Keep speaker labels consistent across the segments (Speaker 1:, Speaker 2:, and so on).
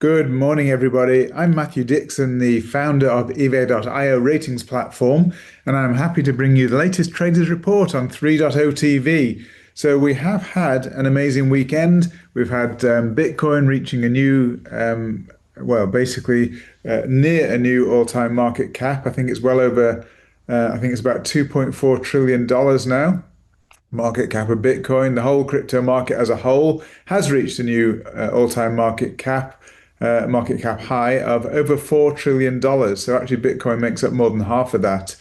Speaker 1: Good morning, everybody. I'm Matthew Dixon, the founder of eBay.io ratings platform, and I'm happy to bring you the latest traders report on 3.0 TV. So we have had an amazing weekend. We've had Bitcoin reaching a new, basically near a new all-time market cap. I think it's well over, I think it's about $2.4 trillion now. Market cap of Bitcoin, the whole crypto market as a whole has reached a new all-time market cap high of over $4 trillion. So actually Bitcoin makes up more than half of that.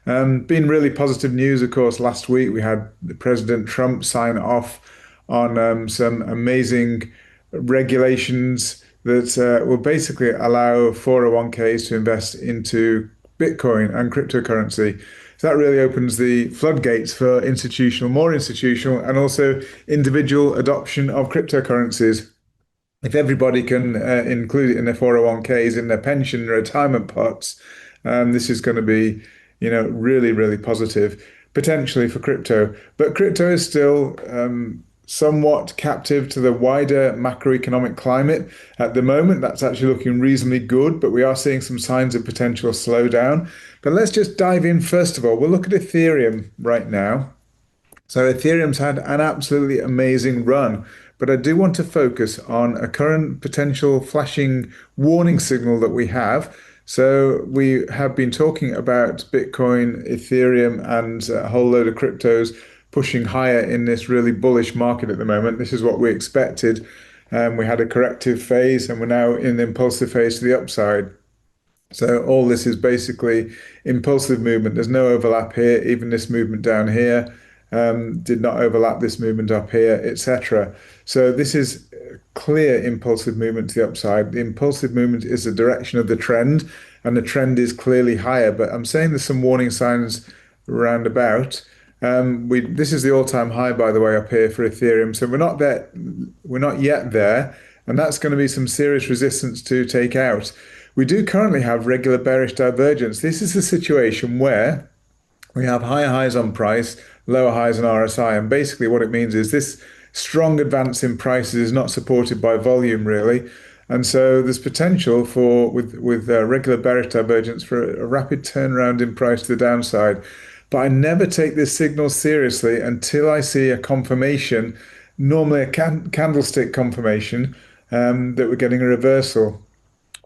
Speaker 1: Been really positive news, of course. Last week we had President Trump sign off on some amazing regulations that will basically allow 401ks to invest into Bitcoin and cryptocurrency. So that really opens the floodgates for more institutional, and also individual adoption of cryptocurrencies. If everybody can include it in their 401ks, in their pension, retirement pots, this is going to be, really, really positive, potentially for crypto. But crypto is still somewhat captive to the wider macroeconomic climate at the moment. That's actually looking reasonably good, but we are seeing some signs of potential slowdown. But let's just dive in first of all. We'll look at Ethereum right now. So Ethereum's had an absolutely amazing run, but I do want to focus on a current potential flashing warning signal that we have. So we have been talking about Bitcoin, Ethereum, and a whole load of cryptos pushing higher in this really bullish market at the moment. This is what we expected. We had a corrective phase, and we're now in the impulsive phase to the upside. So all this is basically impulsive movement. There's no overlap here. Even this movement down here did not overlap this movement up here, etc. So this is clear impulsive movement to the upside. The impulsive movement is the direction of the trend, and the trend is clearly higher. But I'm saying there's some warning signs round about. This is the all-time high, by the way, up here for Ethereum. So we're not there, we're not yet there, and that's going to be some serious resistance to take out. We do currently have regular bearish divergence. This is a situation where we have higher highs on price, lower highs on RSI, and basically what it means is this strong advance in prices is not supported by volume really, and so there's potential for with regular bearish divergence for a rapid turnaround in price to the downside. But I never take this signal seriously until I see a confirmation, normally a candlestick confirmation, that we're getting a reversal.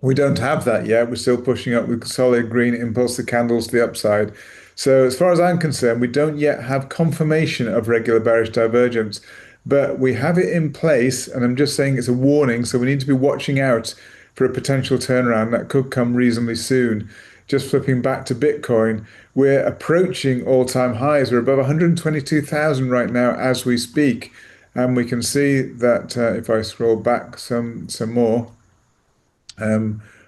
Speaker 1: We don't have that yet. We're still pushing up with solid green impulsive candles to the upside. So as far as I'm concerned, we don't yet have confirmation of regular bearish divergence, but we have it in place. And I'm just saying it's a warning. So we need to be watching out for a potential turnaround that could come reasonably soon. Just flipping back to Bitcoin, we're approaching all-time highs. We're above 122,000 right now as we speak. And we can see that if I scroll back some more,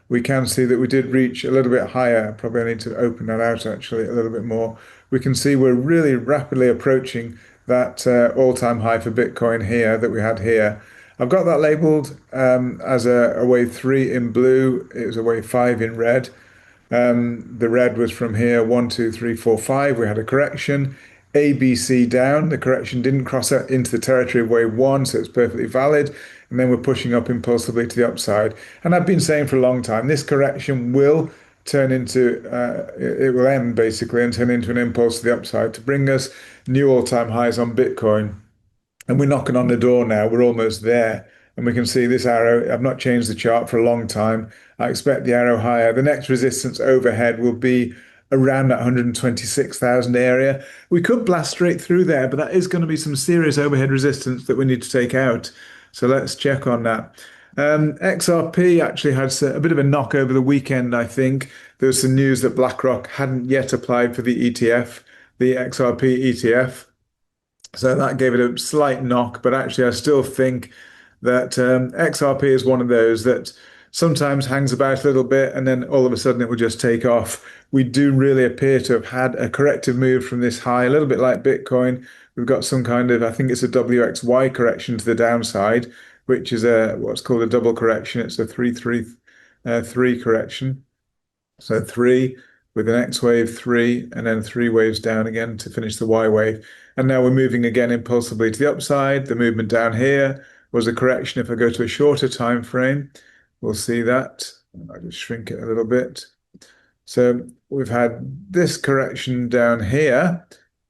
Speaker 1: we can see that we did reach a little bit higher. Probably I need to open that out actually a little bit more. We can see we're really rapidly approaching that all-time high for Bitcoin here that we had here. I've got that labeled as a wave 3 in blue. It was a wave 5 in red. The red was from here, 1, 2, 3, 4, 5. We had a correction. A, B, C down. The correction didn't cross out into the territory of wave 1, so it's perfectly valid. And then we're pushing up impulsively to the upside. And I've been saying for a long time, this correction will turn into, it will end basically and turn into an impulse to the upside to bring us new all-time highs on Bitcoin. And we're knocking on the door now. We're almost there. And we can see this arrow. I've not changed the chart for a long time. I expect the arrow higher. The next resistance overhead will be around that 126,000 area. We could blast straight through there, but that is going to be some serious overhead resistance that we need to take out. So let's check on that. XRP actually had a bit of a knock over the weekend, I think. There was some news that BlackRock hadn't yet applied for the ETF, the XRP ETF. So that gave it a slight knock, but actually I still think that XRP is one of those that sometimes hangs about a little bit and then all of a sudden it will just take off. We do really appear to have had a corrective move from this high, a little bit like Bitcoin. We've got some kind of, I think it's a WXY correction to the downside, which is what's called a double correction. It's a 3-3-3 correction. So 3 with an X wave, 3, and then 3 waves down again to finish the Y wave. And now we're moving again impulsively to the upside. The movement down here was a correction if I go to a shorter time frame. we'll see that. I'll just shrink it a little bit. So we've had this correction down here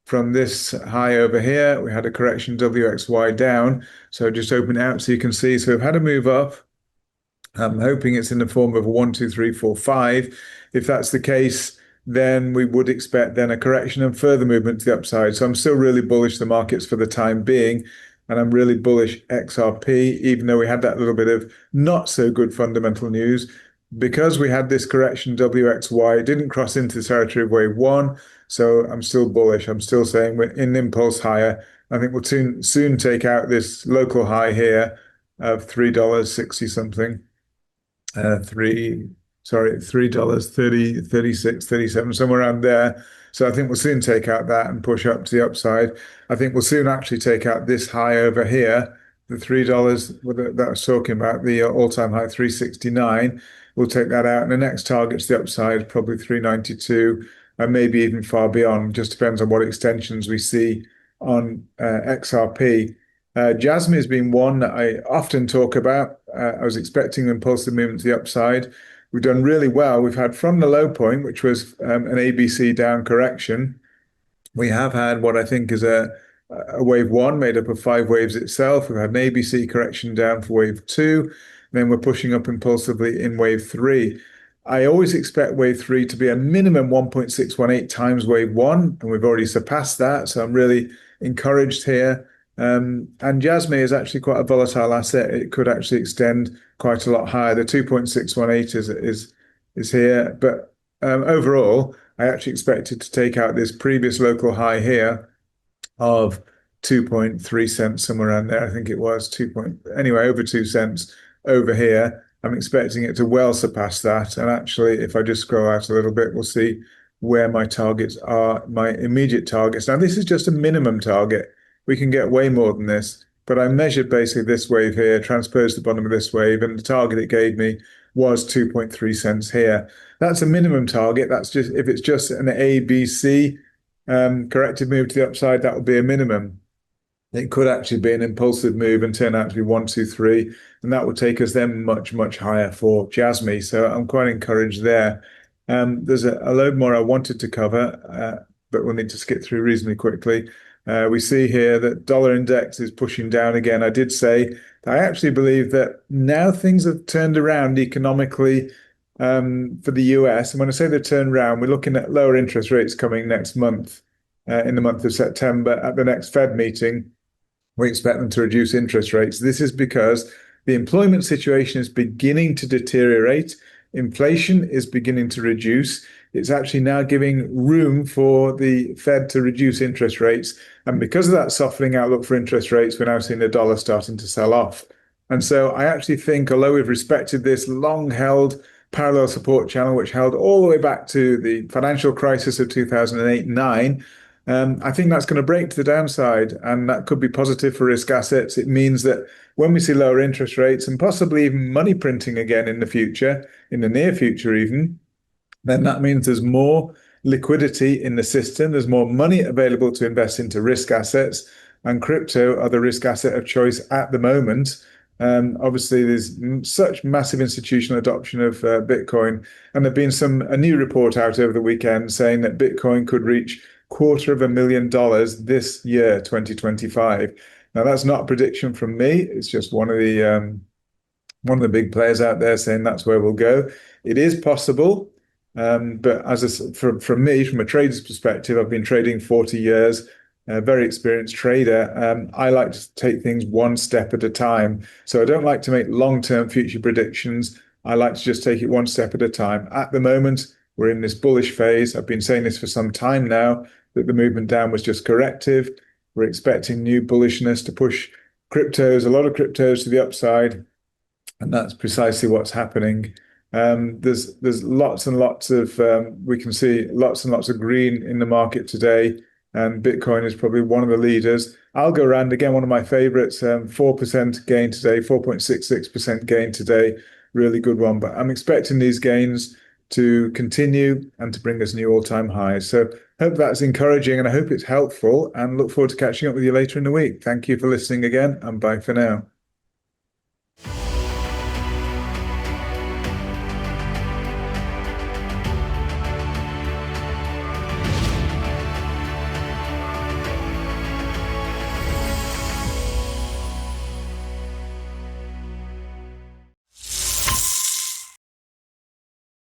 Speaker 1: from this high over here. We had a correction WXY down. So just open it out so you can see. So we've had a move up. I'm hoping it's in the form of a 1, 2, 3, 4, 5. If that's the case, then we would expect then a correction and further movement to the upside. So I'm still really bullish the markets for the time being. And I'm really bullish XRP, even though we had that little bit of not so good fundamental news. Because we had this correction WXY, it didn't cross into the territory of wave one. So I'm still bullish. I'm still saying we're in impulse higher. I think we'll soon take out this local high here of $3.60 something. $3, 30, 36, 37, somewhere around there. So I think we'll soon take out that and push up to the upside. I think we'll soon actually take out this high over here, the $3 that I was talking about, the all-time high 369. We'll take that out, and the next target to the upside probably 392, and maybe even far beyond. Just depends on what extensions we see on XRP. JASM has been one that I often talk about. I was expecting an impulsive movement to the upside. We've done really well. We've had from the low point, which was an ABC down correction, we have had what I think is a wave one made up of 5 waves itself. We've had an ABC correction down for wave two, and then we're pushing up impulsively in wave three. I always expect wave three to be a minimum 1.618 times wave one, and we've already surpassed that. So I'm really encouraged here. And JASM is actually quite a volatile asset. It could actually extend quite a lot higher. The 2.618 is here, but overall, I actually expected to take out this previous local high here of 2.3 cents, somewhere around there. I think it was anyway, over 2 cents over here. I'm expecting it to well surpass that. And actually, if I just scroll out a little bit, we'll see where my targets are, my immediate targets. Now, this is just a minimum target. We can get way more than this, but I measured basically this wave here, transposed the bottom of this wave, and the target it gave me was 2.3 cents here. That's a minimum target. That's just if it's just an ABC corrective move to the upside, that would be a minimum. It could actually be an impulsive move and turn out to be 1, 2, 3, and that would take us then much, much higher for JASM. So I'm quite encouraged there. There's a load more I wanted to cover, but we'll need to skip through reasonably quickly. We see here that dollar index is pushing down again. I did say that I actually believe that now things have turned around economically for the US. And when I say they've turned around, we're looking at lower interest rates coming next month, in the month of September at the next Fed meeting. We expect them to reduce interest rates. This is because the employment situation is beginning to deteriorate. Inflation is beginning to reduce. It's actually now giving room for the Fed to reduce interest rates. And because of that softening outlook for interest rates, we're now seeing the dollar starting to sell off. And so I actually think, although we've respected this long-held parallel support channel, which held all the way back to the financial crisis of 2008-9, I think that's going to break to the downside, and that could be positive for risk assets. It means that when we see lower interest rates and possibly even money printing again in the future, in the near future even, then that means there's more liquidity in the system. There's more money available to invest into risk assets, and crypto are the risk asset of choice at the moment. Obviously, there's such massive institutional adoption of Bitcoin, and there's been a new report out over the weekend saying that Bitcoin could reach $250,000 this year, 2025. Now, that's not a prediction from me. It's just one of the big players out there saying that's where we'll go. It is possible. But from me, from a trader's perspective, I've been trading 40 years, a very experienced trader. I like to take things one step at a time. So I don't like to make long-term future predictions. I like to just take it one step at a time. At the moment, we're in this bullish phase. I've been saying this for some time now, that the movement down was just corrective. We're expecting new bullishness to push a lot of cryptos to the upside. And that's precisely what's happening. There's lots and lots of we can see lots and lots of green in the market today, and Bitcoin is probably one of the leaders. Algorand, again, one of my favorites, 4% gain today, 4.66% gain today, really good one. But I'm expecting these gains to continue and to bring us new all-time highs. So hope that's encouraging, and I hope it's helpful, and look forward to catching up with you later in the week. Thank you for listening again, and bye for now.